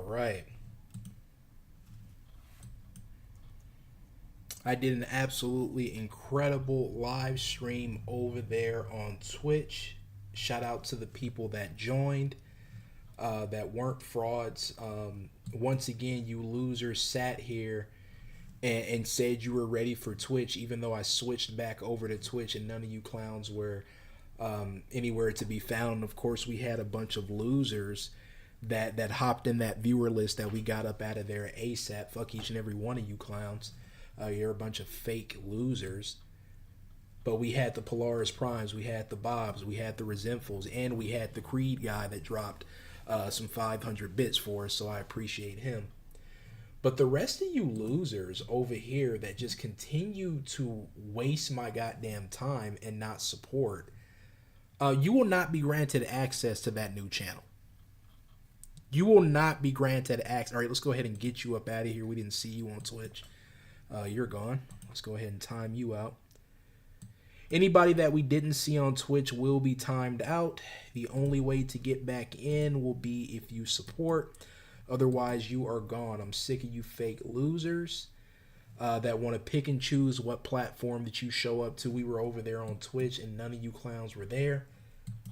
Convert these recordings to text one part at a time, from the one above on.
right. I did an absolutely incredible live stream over there on Twitch. Shout out to the people that joined, that weren't frauds. Once again, you losers sat here and said you were ready for Twitch, even though I switched back over to Twitch and none of you clowns were anywhere to be found. Of course, we had a bunch of losers that hopped in that viewer list that we got up out of there ASAP. Fuck each and every one of you clowns. You're a bunch of fake losers. But we had the Polaris Primes, we had the Bobs, we had the Resentfuls, and we had the Creed guy that dropped some 500 bits for us, so I appreciate him. But the rest of you losers over here that just continue to waste my goddamn time and not support, you will not be granted access to that new channel. You will not be granted access. All right, let's go ahead and get you up out of here. We didn't see you on Twitch. You're gone. Let's go ahead and time you out. Anybody that we didn't see on Twitch will be timed out. The only way to get back in will be if you support. Otherwise, you are gone. I'm sick of you fake losers that want to pick and choose what platform that you show up to. We were over there on Twitch, and none of you clowns were there.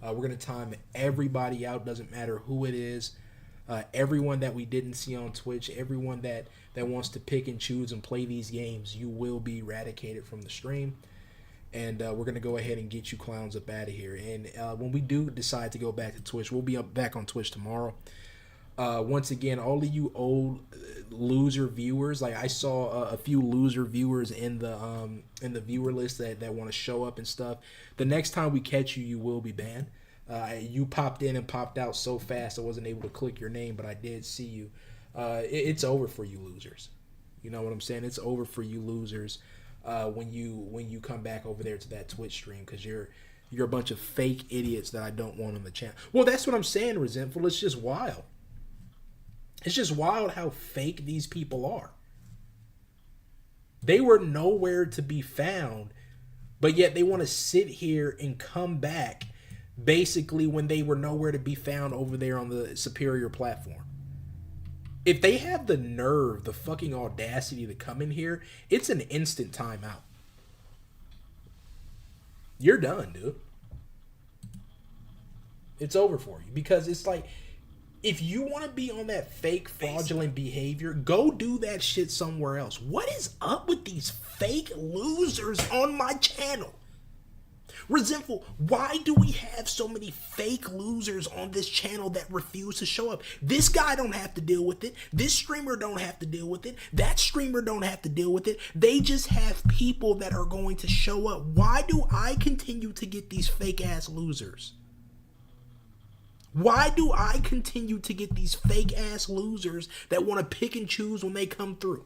We're going to time everybody out. Doesn't matter who it is. Everyone that we didn't see on Twitch, everyone that wants to pick and choose and play these games, you will be eradicated from the stream. And we're going to go ahead and get you clowns up out of here. And when we do decide to go back to Twitch, we'll be back on Twitch tomorrow. Once again, all of you old loser viewers, like I saw a few loser viewers in the viewer list that want to show up and stuff. The next time we catch you, you will be banned. You popped in and popped out so fast I wasn't able to click your name, but I did see you. It's over for you losers. You know what I'm saying? It's over for you losers when you come back over there to that Twitch stream, because you're a bunch of fake idiots that I don't want on the channel. Well, that's what I'm saying, Resentful. It's just wild. It's just wild how fake these people are. They were nowhere to be found, but yet they want to sit here and come back basically when they were nowhere to be found over there on the superior platform. If they have the nerve, the fucking audacity to come in here, it's an instant timeout. You're done, dude. It's over for you, because it's like, if you want to be on that fake fraudulent behavior, go do that shit somewhere else. What is up with these fake losers on my channel? Resentful, why do we have so many fake losers on this channel that refuse to show up? This guy don't have to deal with it. This streamer don't have to deal with it. That streamer don't have to deal with it. They just have people that are going to show up. Why do I continue to get these fake ass losers? Why do I continue to get these fake ass losers that want to pick and choose when they come through?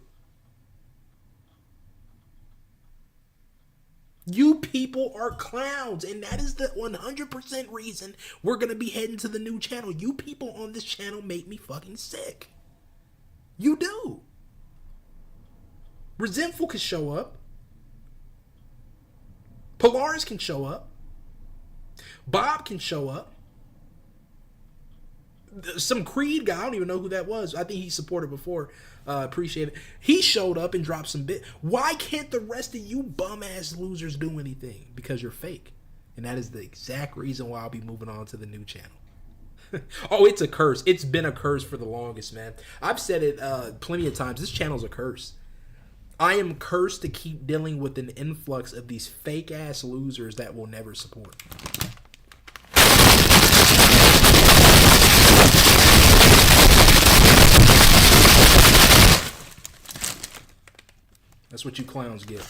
You people are clowns, and that is the 100% reason we're going to be heading to the new channel. You people on this channel make me fucking sick. You do. Resentful can show up. Polaris can show up. Bob can show up. Some Creed guy, I don't even know who that was. I think he supported before. Appreciate it. He showed up and dropped some bit. Why can't the rest of you bum ass losers do anything? Because you're fake. And that is the exact reason why I'll be moving on to the new channel. Oh, it's a curse. It's been a curse for the longest, man. I've said it plenty of times. This channel's a curse. I am cursed to keep dealing with an influx of these fake ass losers that will never support. That's what you clowns get.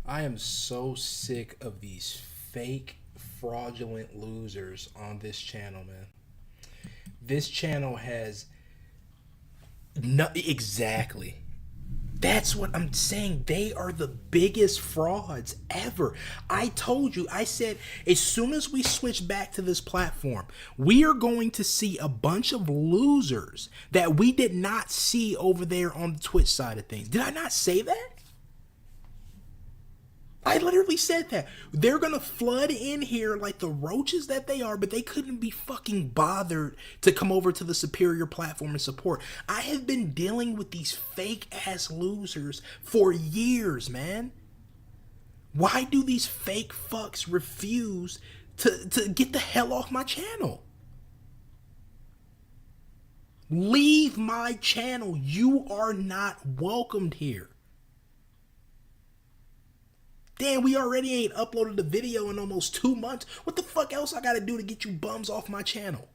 I am so sick of these fake, fraudulent losers on this channel, man. This channel has no exactly. That's what I'm saying. They are the biggest frauds ever. I told you, I said, as soon as we switch back to this platform, we are going to see a bunch of losers that we did not see over there on the Twitch side of things. Did I not say that? I literally said that. They're gonna flood in here like the roaches that they are, but they couldn't be fucking bothered to come over to the superior platform and support. I have been dealing with these fake ass losers for years, man. Why do these fake fucks refuse to get the hell off my channel? Leave my channel. You are not welcomed here. Damn, we already ain't uploaded a video in almost 2 months. What the fuck else I gotta do to get you bums off my channel?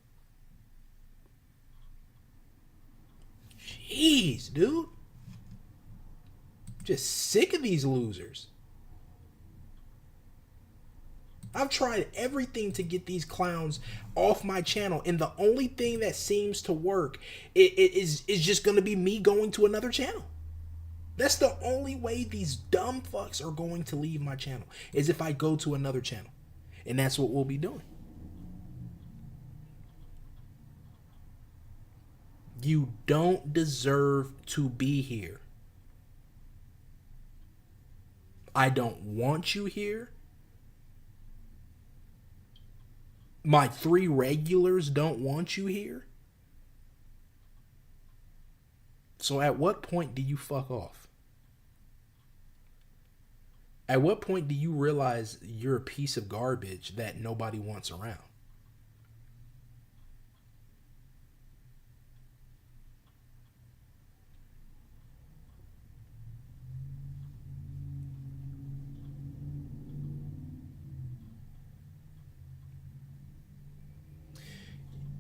Jeez, dude. Just sick of these losers. I've tried everything to get these clowns off my channel, and the only thing that seems to work is just gonna be me going to another channel. That's the only way these dumb fucks are going to leave my channel, is if I go to another channel. And that's what we'll be doing. You don't deserve to be here. I don't want you here. My 3 regulars don't want you here. So at what point do you fuck off? At what point do you realize you're a piece of garbage that nobody wants around?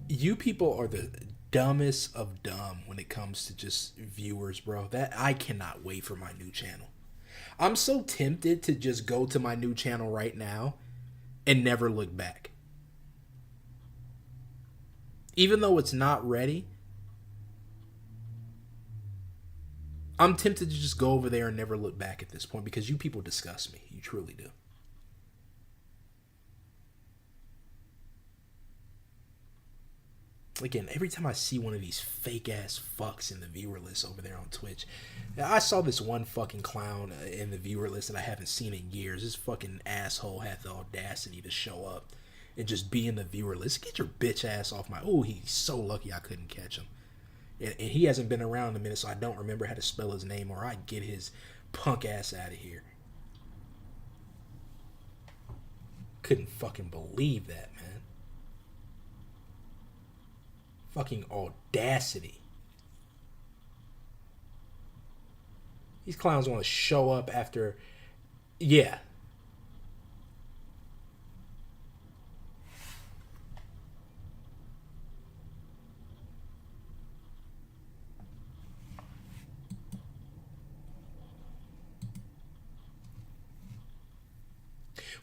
You people are the dumbest of dumb when it comes to just viewers, bro. That I cannot wait for my new channel. I'm so tempted to just go to my new channel right now and never look back. Even though it's not ready, I'm tempted to just go over there and never look back at this point because you people disgust me. You truly do. Again, every time I see one of these fake ass fucks in the viewer list over there on Twitch, I saw this one fucking clown in the viewer list that I haven't seen in years. This fucking asshole had the audacity to show up and just be in the viewer list. Get your bitch ass off my. Oh, he's so lucky I couldn't catch him. And he hasn't been around in a minute, so I don't remember how to spell his name, or I get his punk ass out of here. Couldn't fucking believe that, man. Fucking audacity. These clowns want to show up after. Yeah.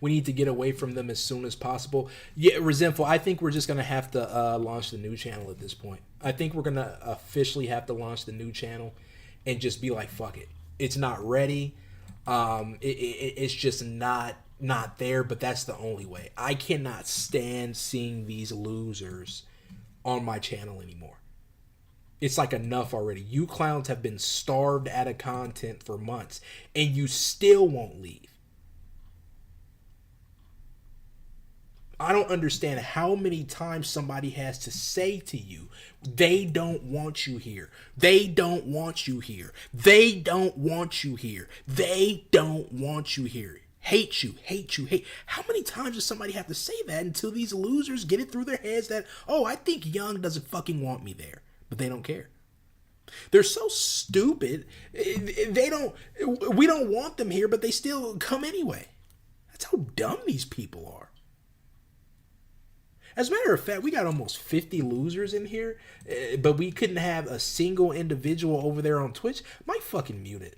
We need to get away from them as soon as possible. Yeah, Resentful, I think we're just going to have to launch the new channel at this point. I think we're going to officially have to launch the new channel and just be like, fuck it. It's not ready. It's just not there, but that's the only way. I cannot stand seeing these losers on my channel anymore. It's like enough already. You clowns have been starved out of content for months, and you still won't leave. I don't understand how many times somebody has to say to you, they don't want you here. They don't want you here. They don't want you here. They don't want you here. Hate you, hate you, hate. How many times does somebody have to say that until these losers get it through their heads that, oh, I think Young doesn't fucking want me there, but they don't care. They're so stupid. We don't want them here, but they still come anyway. That's how dumb these people are. As a matter of fact, we got almost 50 losers in here, but we couldn't have a single individual over there on Twitch. Might fucking mute it.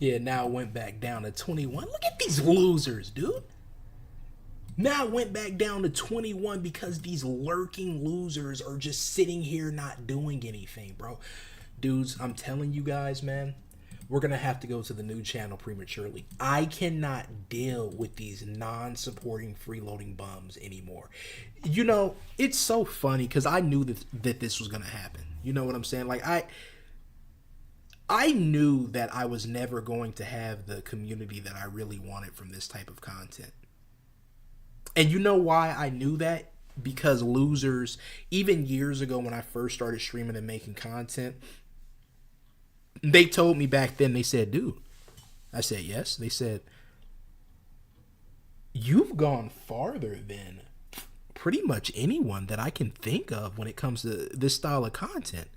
Yeah, now it went back down to 21. Look at these losers, dude. Now it went back down to 21 because these lurking losers are just sitting here not doing anything, bro. Dudes, I'm telling you guys, man, we're going to have to go to the new channel prematurely. I cannot deal with these non-supporting freeloading bums anymore. You know, it's so funny because I knew that this was going to happen. You know what I'm saying? Like, I knew that I was never going to have the community that I really wanted from this type of content. And you know why I knew that? Because losers, even years ago when I first started streaming and making content, they told me back then, they said, dude, I said, yes. They said, you've gone farther than pretty much anyone that I can think of when it comes to this style of content.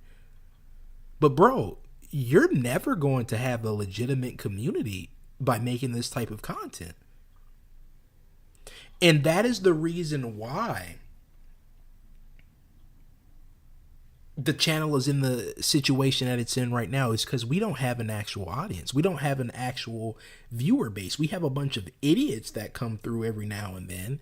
But bro, you're never going to have a legitimate community by making this type of content. And that is the reason why the channel is in the situation that it's in right now, is because we don't have an actual audience. We don't have an actual viewer base. We have a bunch of idiots that come through every now and then,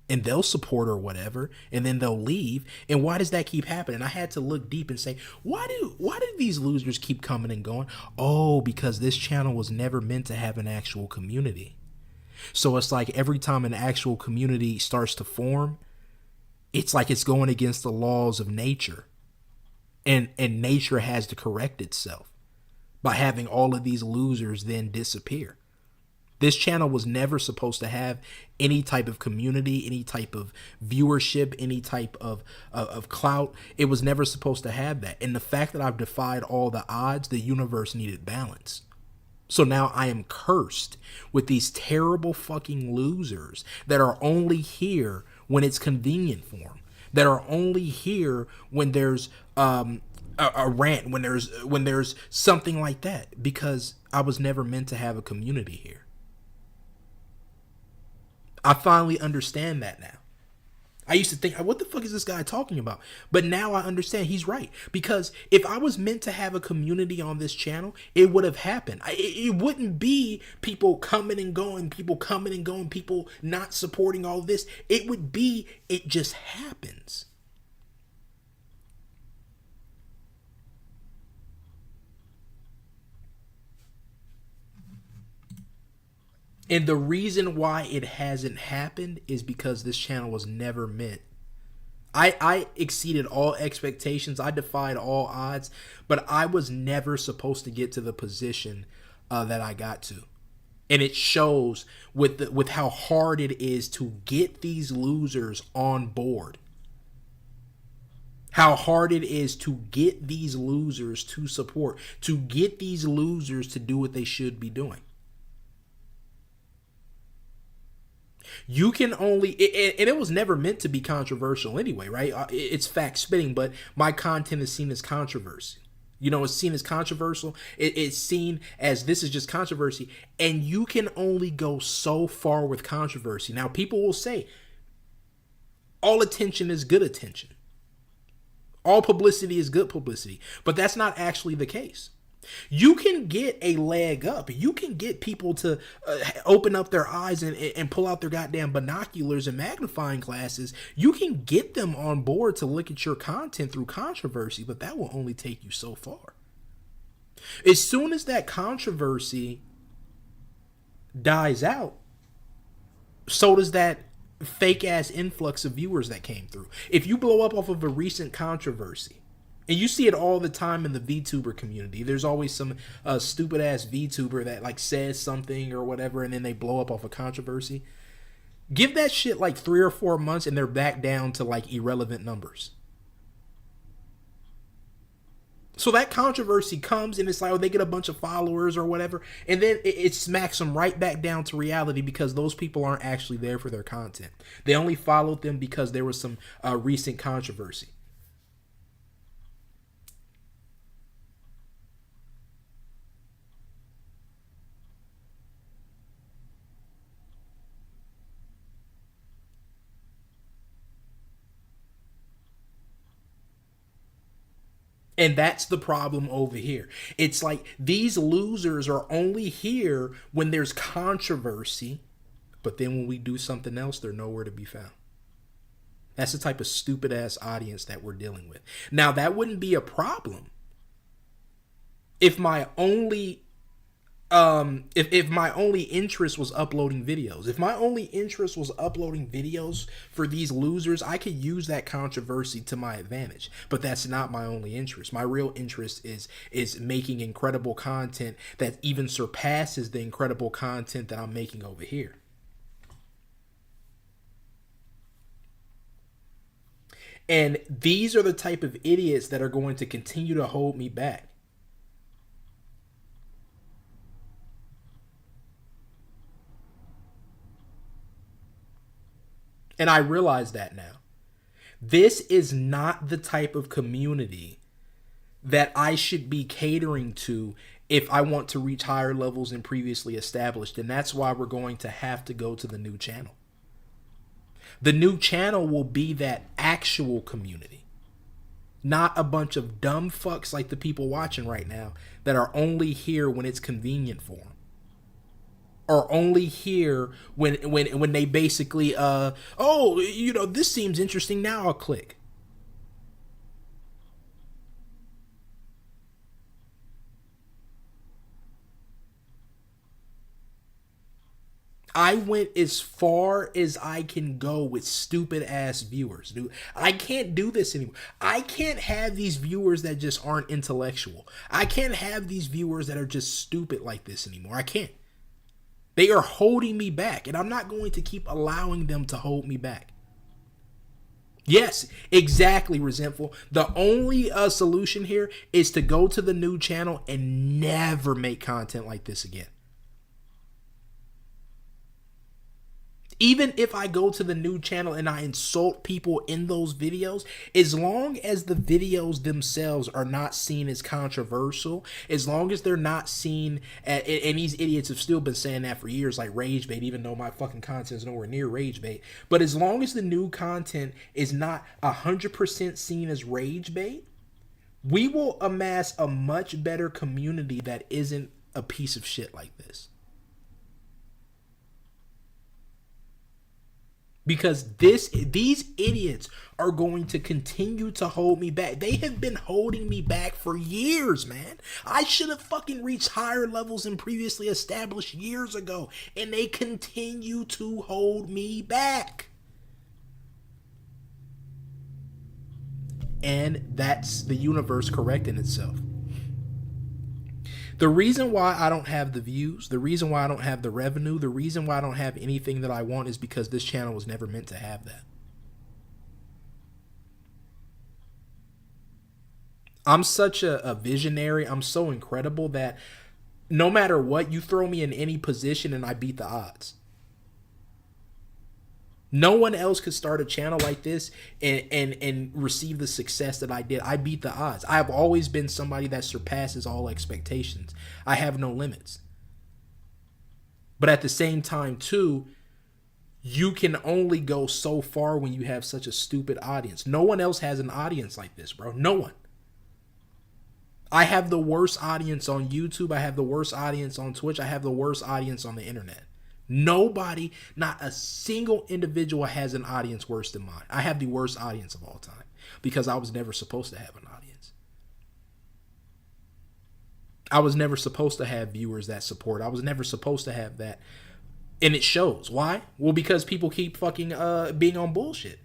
and they'll support or whatever, and then they'll leave. And why does that keep happening? I had to look deep and say, why do these losers keep coming and going? Oh, because this channel was never meant to have an actual community. So it's like every time an actual community starts to form, it's like it's going against the laws of nature. And nature has to correct itself by having all of these losers then disappear. This channel was never supposed to have any type of community, any type of viewership, any type of clout. It was never supposed to have that. And the fact that I've defied all the odds, the universe needed balance. So now I am cursed with these terrible fucking losers that are only here when it's convenient for them, that are only here when there's a rant, when there's something like that, because I was never meant to have a community here. I finally understand that now. I used to think, what the fuck is this guy talking about? But now I understand he's right. Because if I was meant to have a community on this channel, it would have happened. It wouldn't be people coming and going, people not supporting all this. It would be, it just happens. And the reason why it hasn't happened is because this channel was never meant. I exceeded all expectations. I defied all odds, but I was never supposed to get to the position that I got to. And it shows with how hard it is to get these losers on board. How hard it is to get these losers to support, to get these losers to do what they should be doing. You can only, and it was never meant to be controversial anyway, right? It's fact spitting, but my content is seen as controversy. You know, it's seen as controversial. It's seen as this is just controversy, and you can only go so far with controversy. Now, people will say all attention is good attention. All publicity is good publicity, but that's not actually the case. You can get a leg up. You can get people to open up their eyes and pull out their goddamn binoculars and magnifying glasses. You can get them on board to look at your content through controversy, but that will only take you so far. As soon as that controversy dies out, so does that fake ass influx of viewers that came through. If you blow up off of a recent controversy, and you see it all the time in the VTuber community. There's always some stupid ass VTuber that like says something or whatever, and then they blow up off a controversy. Give that shit like 3 or 4 months, and they're back down to like irrelevant numbers. So that controversy comes, and it's like, oh, they get a bunch of followers or whatever, and then it smacks them right back down to reality because those people aren't actually there for their content. They only followed them because there was some recent controversy. And that's the problem over here. It's like these losers are only here when there's controversy, but then when we do something else, they're nowhere to be found. That's the type of stupid ass audience that we're dealing with. Now, that wouldn't be a problem if my only if my only interest was uploading videos. If my only interest was uploading videos for these losers, I could use that controversy to my advantage. But that's not my only interest. My real interest is making incredible content that even surpasses the incredible content that I'm making over here. And these are the type of idiots that are going to continue to hold me back. And I realize that now. This is not the type of community that I should be catering to if I want to reach higher levels than previously established. And that's why we're going to have to go to the new channel. The new channel will be that actual community. Not a bunch of dumb fucks like the people watching right now that are only here when it's convenient for them. Are only here when they basically oh, you know, this seems interesting, now I'll click. I went as far as I can go with stupid ass viewers, dude. I can't do this anymore. I can't have these viewers that just aren't intellectual. I can't have these viewers that are just stupid like this anymore. I can't. They are holding me back, and I'm not going to keep allowing them to hold me back. Yes, exactly, Resentful. The only solution here is to go to the new channel and never make content like this again. Even if I go to the new channel and I insult people in those videos, as long as the videos themselves are not seen as controversial, as long as they're not seen, and these idiots have still been saying that for years, like rage bait, even though my fucking content is nowhere near rage bait. But as long as the new content is not 100% seen as rage bait, we will amass a much better community that isn't a piece of shit like this. Because these idiots are going to continue to hold me back. They have been holding me back for years, man. I should have fucking reached higher levels than previously established years ago. And they continue to hold me back. And that's the universe correcting itself. The reason why I don't have the views, the reason why I don't have the revenue, the reason why I don't have anything that I want is because this channel was never meant to have that. I'm such a visionary. I'm so incredible that no matter what, you throw me in any position and I beat the odds. No one else could start a channel like this and receive the success that I did. I beat the odds. I have always been somebody that surpasses all expectations. I have no limits. But at the same time, too, you can only go so far when you have such a stupid audience. No one else has an audience like this, bro. No one. I have the worst audience on YouTube. I have the worst audience on Twitch. I have the worst audience on the internet. Nobody, not a single individual has an audience worse than mine. I have the worst audience of all time because I was never supposed to have an audience. I was never supposed to have viewers that support. I was never supposed to have that. And it shows. Why? Well, because people keep fucking being on bullshit.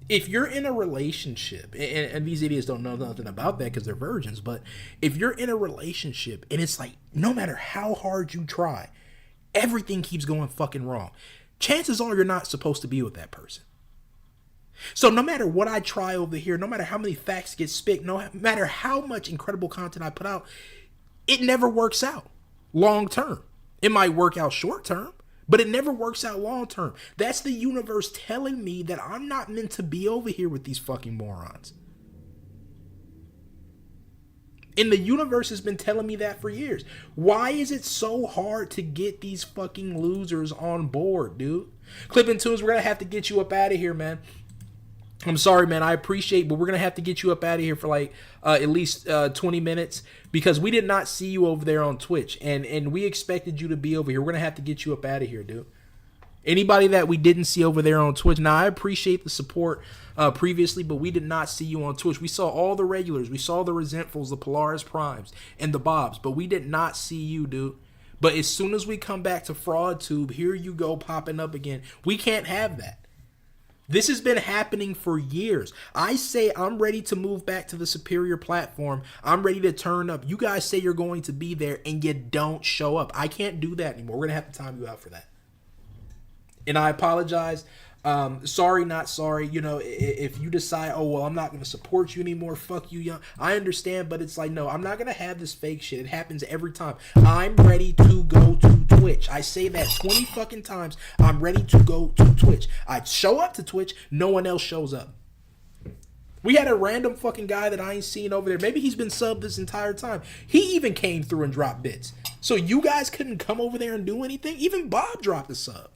If you're in a relationship, and these idiots don't know nothing about that because they're virgins, but if you're in a relationship and it's like, no matter how hard you try, everything keeps going fucking wrong, chances are you're not supposed to be with that person. So no matter what I try over here, no matter how many facts get spit, no matter how much incredible content I put out, it never works out long term. It might work out short term, but it never works out long term. That's the universe telling me that I'm not meant to be over here with these fucking morons. And the universe has been telling me that for years. Why is it so hard to get these fucking losers on board, dude? Clipping Tunes, we're going to have to get you up out of here, man. I'm sorry, man. I appreciate, but we're gonna have to get you up out of here for like at least 20 minutes because we did not see you over there on Twitch, and we expected you to be over here. We're gonna have to get you up out of here, dude. Anybody that we didn't see over there on Twitch, now I appreciate the support previously, but we did not see you on Twitch. We saw all the regulars, we saw the Resentfuls, the Polaris Primes, and the Bobs, but we did not see you, dude. But as soon as we come back to FraudTube, here you go popping up again. We can't have that. This has been happening for years. I say I'm ready to move back to the superior platform. I'm ready to turn up. You guys say you're going to be there and you don't show up. I can't do that anymore. We're going to have to time you out for that. And I apologize. Sorry, not sorry. You know, if you decide, oh well, I'm not going to support you anymore. Fuck you, young. I understand, but it's like, no, I'm not going to have this fake shit. It happens every time. I'm ready to go to Twitch. I say that 20 fucking times. I'm ready to go to Twitch. I show up to Twitch. No one else shows up. We had a random fucking guy that I ain't seen over there. Maybe he's been subbed this entire time. He even came through and dropped bits. So you guys couldn't come over there and do anything? Even Bob dropped a sub.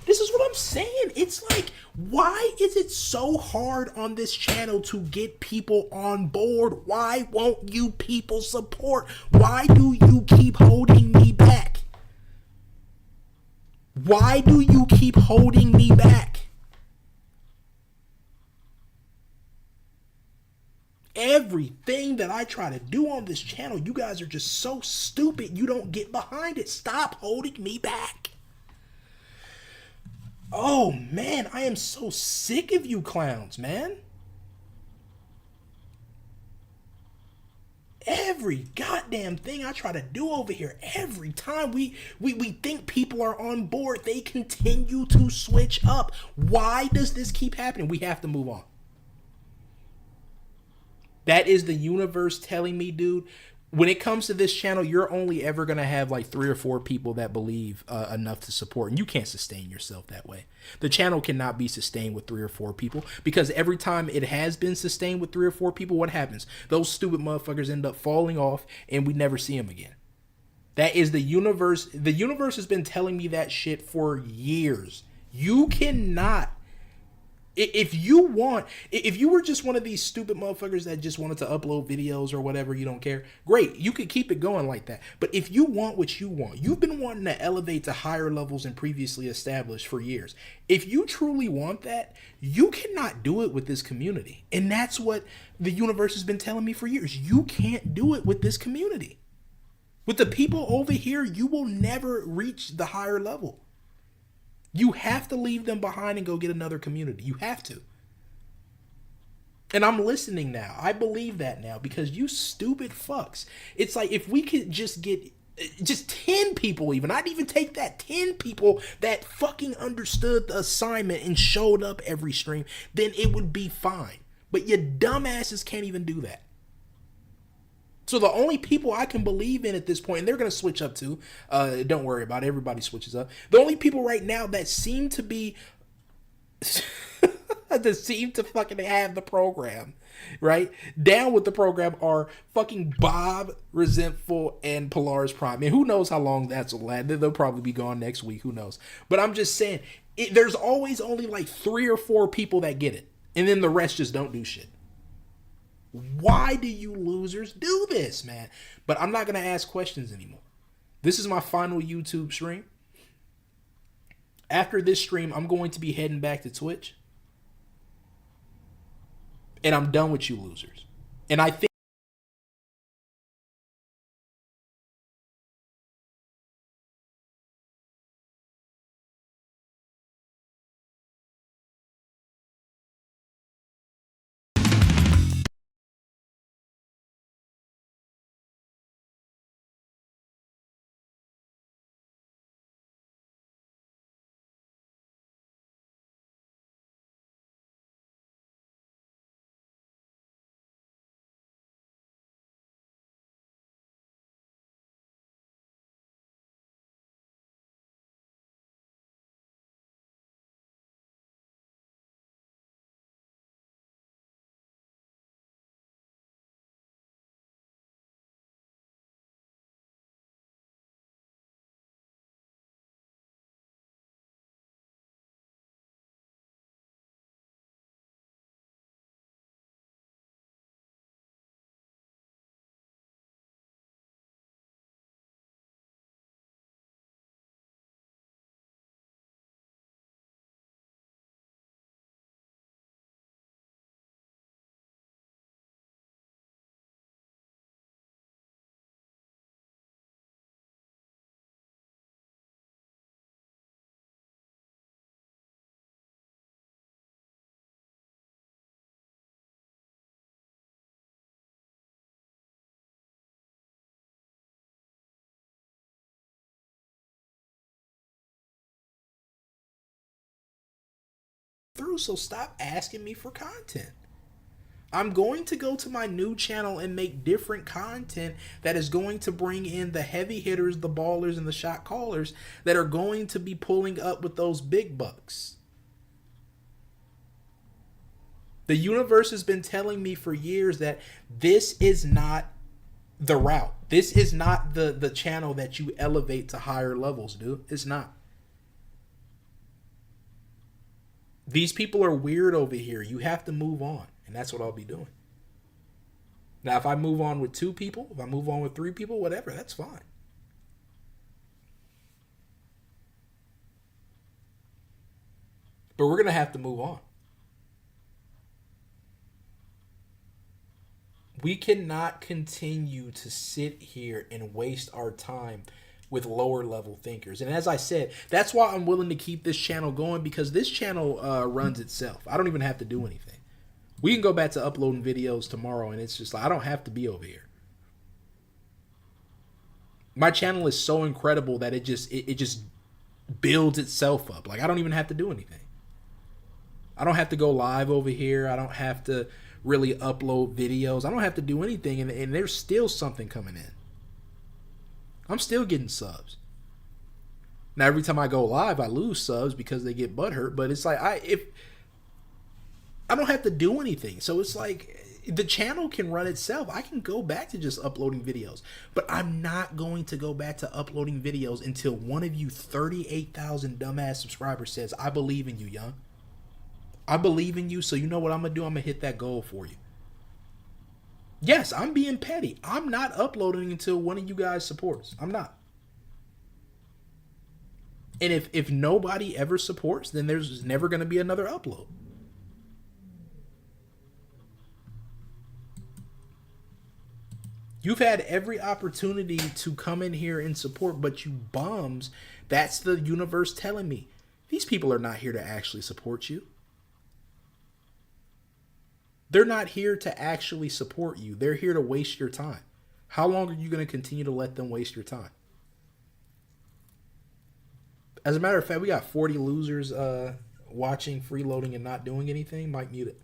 This is what I'm saying. It's like, why is it so hard on this channel to get people on board? Why won't you people support? Why do you keep holding me back? Why do you keep holding me back? Everything that I try to do on this channel, you guys are just so stupid. You don't get behind it. Stop holding me back. Oh, man, I am so sick of you clowns, man. Every goddamn thing I try to do over here, every time we think people are on board, they continue to switch up. Why does this keep happening? We have to move on. That is the universe telling me, dude, when it comes to this channel, you're only ever going to have like 3 or 4 people that believe enough to support. And you can't sustain yourself that way. The channel cannot be sustained with 3 or 4 people because every time it has been sustained with 3 or 4 people, what happens? Those stupid motherfuckers end up falling off and we never see them again. That is the universe. The universe has been telling me that shit for years. You cannot. If you were just one of these stupid motherfuckers that just wanted to upload videos or whatever, you don't care, great, you could keep it going like that. But if you want what you want, you've been wanting to elevate to higher levels than previously established for years. If you truly want that, you cannot do it with this community. And that's what the universe has been telling me for years. You can't do it with this community. With the people over here, you will never reach the higher level. You have to leave them behind and go get another community. You have to. And I'm listening now. I believe that now because you stupid fucks. It's like if we could just get just 10 people even. I'd even take that. 10 people that fucking understood the assignment and showed up every stream, then it would be fine. But you dumbasses can't even do that. So the only people I can believe in at this point, and they're going to switch up too, don't worry about it, everybody switches up. The only people right now that seem to be, that seem to fucking have the program, right? Down with the program are fucking Bob, Resentful, and Polaris Prime. And who knows how long that's will last. They'll probably be gone next week, who knows. But I'm just saying, there's always only like 3 or 4 people that get it. And then the rest just don't do shit. Why do you losers do this, man? But I'm not going to ask questions anymore. This is my final YouTube stream. After this stream, I'm going to be heading back to Twitch. And I'm done with you losers. And I think do, so stop asking me for content. I'm going to go to my new channel and make different content that is going to bring in the heavy hitters, the ballers, and the shot callers that are going to be pulling up with those big bucks. The universe has been telling me for years that this is not the route. This is not the channel that you elevate to higher levels, dude. It's not. These people are weird over here. You have to move on. And that's what I'll be doing. Now, if I move on with 2 people, if I move on with 3 people, whatever, that's fine. But we're going to have to move on. We cannot continue to sit here and waste our time with lower level thinkers. And as I said, that's why I'm willing to keep this channel going, because this channel runs itself. I don't even have to do anything. We can go back to uploading videos tomorrow, and it's just like, I don't have to be over here. My channel is so incredible that it just builds itself up. Like, I don't even have to do anything. I don't have to go live over here. I don't have to really upload videos. I don't have to do anything, and there's still something coming in. I'm still getting subs. Now, every time I go live, I lose subs because they get butthurt, but it's like, I don't have to do anything. So it's like the channel can run itself. I can go back to just uploading videos, but I'm not going to go back to uploading videos until one of you 38,000 dumbass subscribers says, I believe in you, young. I believe in you. So you know what I'm going to do? I'm going to hit that goal for you. Yes, I'm being petty. I'm not uploading until one of you guys supports. I'm not. And if nobody ever supports, then there's never going to be another upload. You've had every opportunity to come in here and support, but you bums, that's the universe telling me. These people are not here to actually support you. They're not here to actually support you. They're here to waste your time. How long are you going to continue to let them waste your time? As a matter of fact, we got 40 losers watching, freeloading, and not doing anything. Might mute it.